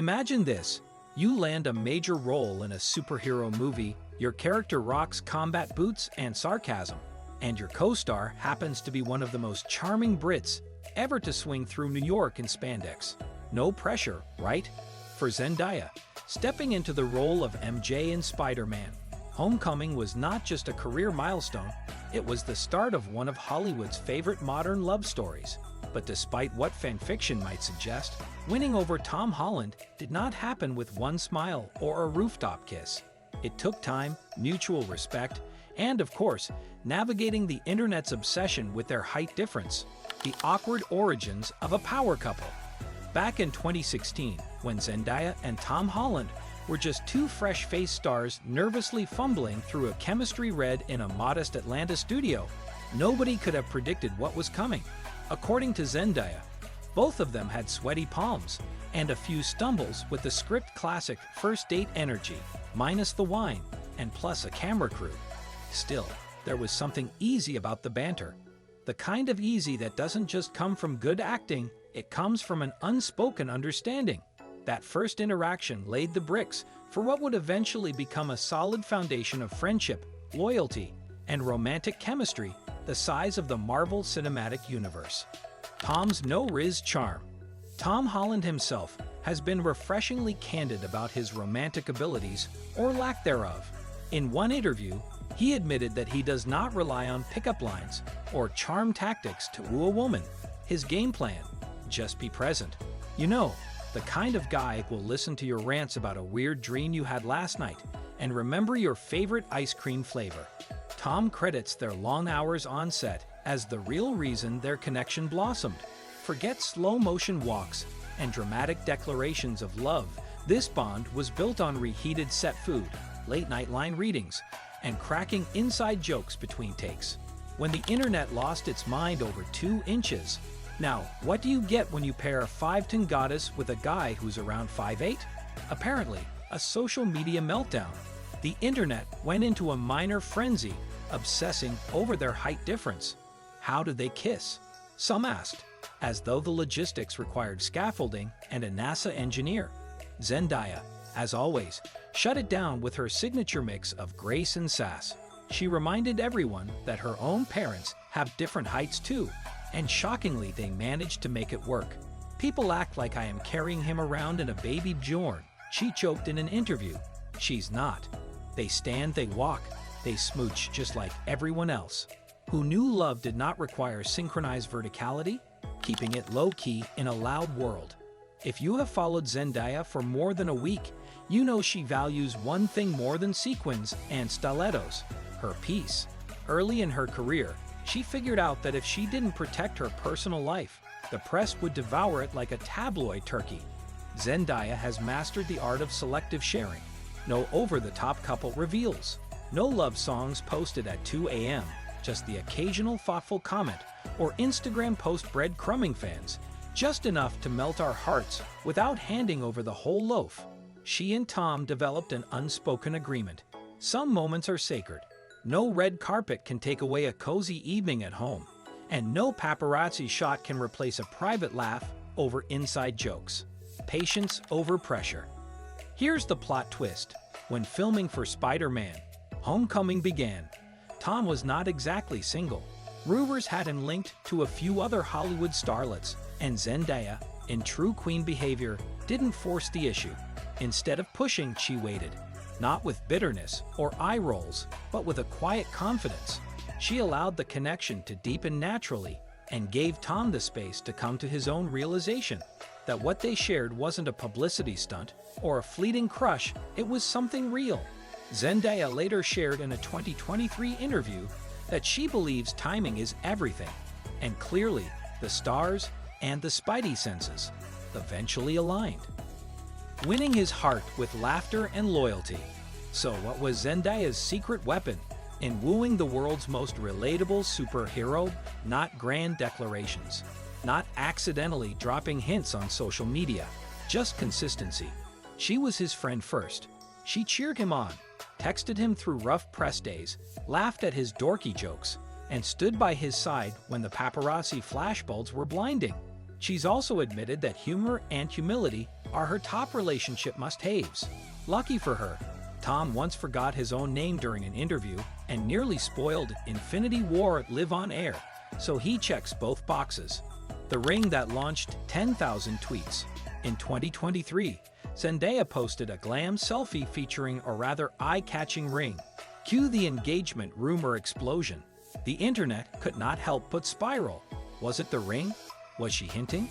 Imagine this. You land a major role in a superhero movie, your character rocks combat boots and sarcasm, and your co-star happens to be one of the most charming Brits ever to swing through New York in spandex. No pressure, right? For Zendaya, stepping into the role of MJ in Spider-Man, Homecoming was not just a career milestone, it was the start of one of Hollywood's favorite modern love stories. But despite what fanfiction might suggest, winning over Tom Holland did not happen with one smile or a rooftop kiss. It took time, mutual respect, and of course, navigating the internet's obsession with their height difference, the awkward origins of a power couple. Back in 2016, when Zendaya and Tom Holland were just two fresh-faced stars nervously fumbling through a chemistry read in a modest Atlanta studio, nobody could have predicted what was coming. According to Zendaya, both of them had sweaty palms and a few stumbles with the script classic first date energy, minus the wine, and plus a camera crew. Still, there was something easy about the banter. The kind of easy that doesn't just come from good acting, it comes from an unspoken understanding. That first interaction laid the bricks for what would eventually become a solid foundation of friendship, loyalty, and romantic chemistry the size of the Marvel Cinematic Universe. Tom's no-riz charm. Tom Holland himself has been refreshingly candid about his romantic abilities, or lack thereof. In one interview, he admitted that he does not rely on pickup lines or charm tactics to woo a woman. His game plan: just be present. You know, the kind of guy who will listen to your rants about a weird dream you had last night and remember your favorite ice cream flavor. Tom credits their long hours on set as the real reason their connection blossomed. Forget slow-motion walks and dramatic declarations of love. This bond was built on reheated set food, late-night line readings, and cracking inside jokes between takes. When the internet lost its mind over 2 inches. Now, what do you get when you pair a 5'10" goddess with a guy who's around 5'8"? Apparently, a social media meltdown. The internet went into a minor frenzy, obsessing over their height difference. How did they kiss? Some asked, as though the logistics required scaffolding and a NASA engineer. Zendaya, as always, shut it down with her signature mix of grace and sass. She reminded everyone that her own parents have different heights too, and shockingly they managed to make it work. "People act like I am carrying him around in a baby Bjorn," she joked in an interview. She's not. They stand, they walk, they smooch just like everyone else. Who knew love did not require synchronized verticality? Keeping it low-key in a loud world. If you have followed Zendaya for more than a week, you know she values one thing more than sequins and stilettos: her peace. Early in her career, she figured out that if she didn't protect her personal life, the press would devour it like a tabloid turkey. Zendaya has mastered the art of selective sharing. No over-the-top couple reveals. No love songs posted at 2 a.m., just the occasional thoughtful comment or Instagram post breadcrumbing fans, just enough to melt our hearts without handing over the whole loaf. She and Tom developed an unspoken agreement. Some moments are sacred. No red carpet can take away a cozy evening at home, and no paparazzi shot can replace a private laugh over inside jokes. Patience over pressure. Here's the plot twist. When filming for Spider-Man: Homecoming began, Tom was not exactly single. Rumors had him linked to a few other Hollywood starlets, and Zendaya, in true queen behavior, didn't force the issue. Instead of pushing, she waited. Not with bitterness or eye rolls, but with a quiet confidence. She allowed the connection to deepen naturally and gave Tom the space to come to his own realization that what they shared wasn't a publicity stunt or a fleeting crush, it was something real. Zendaya later shared in a 2023 interview that she believes timing is everything, and clearly, the stars and the spidey senses eventually aligned. Winning his heart with laughter and loyalty. So what was Zendaya's secret weapon in wooing the world's most relatable superhero? Not grand declarations, not accidentally dropping hints on social media, just consistency. She was his friend first. She cheered him on, texted him through rough press days, laughed at his dorky jokes, and stood by his side when the paparazzi flashbulbs were blinding. She's also admitted that humor and humility are her top relationship must-haves. Lucky for her, Tom once forgot his own name during an interview and nearly spoiled Infinity War live on air, so he checks both boxes. The ring that launched 10,000 tweets. In 2023, Zendaya posted a glam selfie featuring a rather eye-catching ring. Cue the engagement rumor explosion. The internet could not help but spiral. Was it the ring? Was she hinting?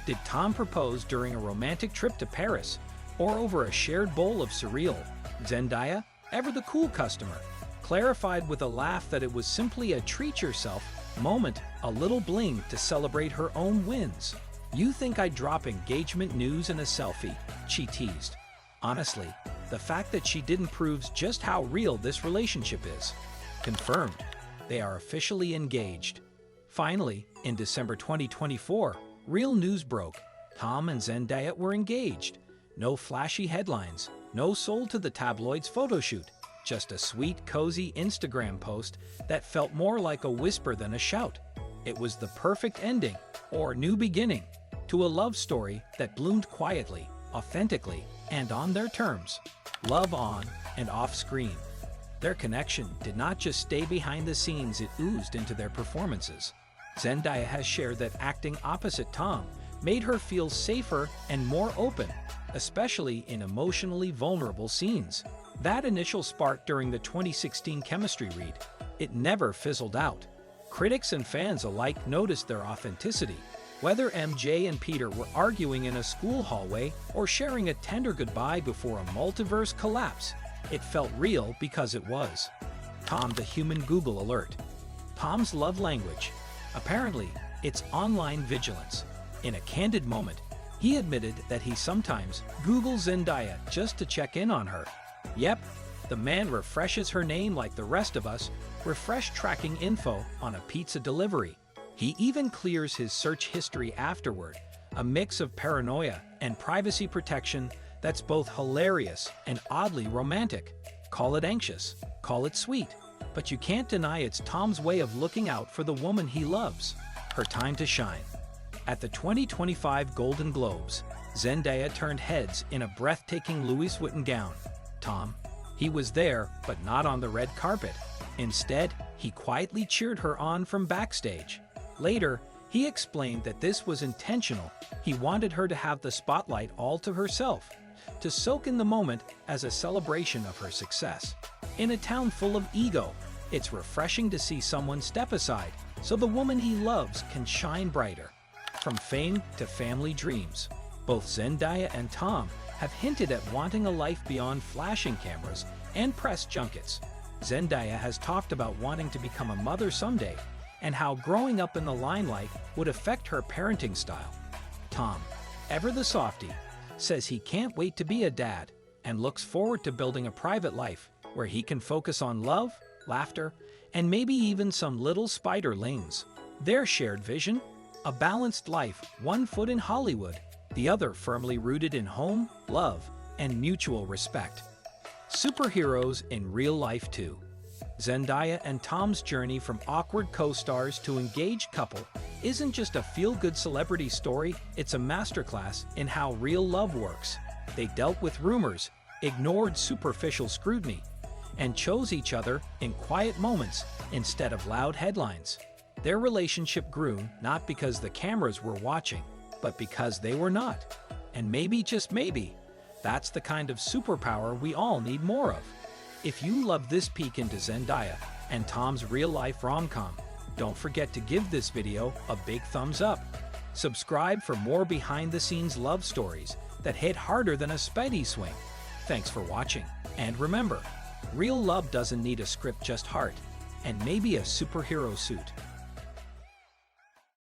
Did Tom propose during a romantic trip to Paris, or over a shared bowl of cereal? Zendaya, ever the cool customer, clarified with a laugh that it was simply a treat-yourself moment, a little bling to celebrate her own wins. "You think I'd drop engagement news in a selfie?" she teased. Honestly, the fact that she didn't proves just how real this relationship is. Confirmed, they are officially engaged. Finally, in December 2024, real news broke. Tom and Zendaya were engaged. No flashy headlines, no sold to the tabloids photo shoot, just a sweet, cozy Instagram post that felt more like a whisper than a shout. It was the perfect ending, or new beginning, to a love story that bloomed quietly, authentically, and on their terms. Love on and off screen. Their connection did not just stay behind the scenes, it oozed into their performances. Zendaya has shared that acting opposite Tom made her feel safer and more open, especially in emotionally vulnerable scenes. That initial spark during the 2016 chemistry read, it never fizzled out. Critics and fans alike noticed their authenticity. Whether MJ and Peter were arguing in a school hallway or sharing a tender goodbye before a multiverse collapse, it felt real because it was. Tom the human Google alert. Tom's love language. Apparently, it's online vigilance. In a candid moment, he admitted that he sometimes Googles Zendaya just to check in on her. Yep, the man refreshes her name like the rest of us, refresh tracking info on a pizza delivery. He even clears his search history afterward, a mix of paranoia and privacy protection that's both hilarious and oddly romantic. Call it anxious, call it sweet, but you can't deny it's Tom's way of looking out for the woman he loves. Her time to shine. At the 2025 Golden Globes, Zendaya turned heads in a breathtaking Louis Vuitton gown. Tom, he was there, but not on the red carpet. Instead, he quietly cheered her on from backstage. Later, he explained that this was intentional. He wanted her to have the spotlight all to herself, to soak in the moment as a celebration of her success. In a town full of ego, it's refreshing to see someone step aside so the woman he loves can shine brighter. From fame to family dreams, both Zendaya and Tom have hinted at wanting a life beyond flashing cameras and press junkets. Zendaya has talked about wanting to become a mother someday and how growing up in the limelight would affect her parenting style. Tom, ever the softie, says he can't wait to be a dad and looks forward to building a private life where he can focus on love, laughter, and maybe even some little spiderlings. Their shared vision? A balanced life, one foot in Hollywood, the other firmly rooted in home, love, and mutual respect. Superheroes in real life too. Zendaya and Tom's journey from awkward co-stars to engaged couple isn't just a feel-good celebrity story, it's a masterclass in how real love works. They dealt with rumors, ignored superficial scrutiny, and chose each other in quiet moments instead of loud headlines. Their relationship grew not because the cameras were watching, but because they were not. And maybe, just maybe, that's the kind of superpower we all need more of. If you love this peek into Zendaya and Tom's real-life rom-com, don't forget to give this video a big thumbs up. Subscribe for more behind-the-scenes love stories that hit harder than a Spidey swing. Thanks for watching, and remember, real love doesn't need a script, just heart, and maybe a superhero suit.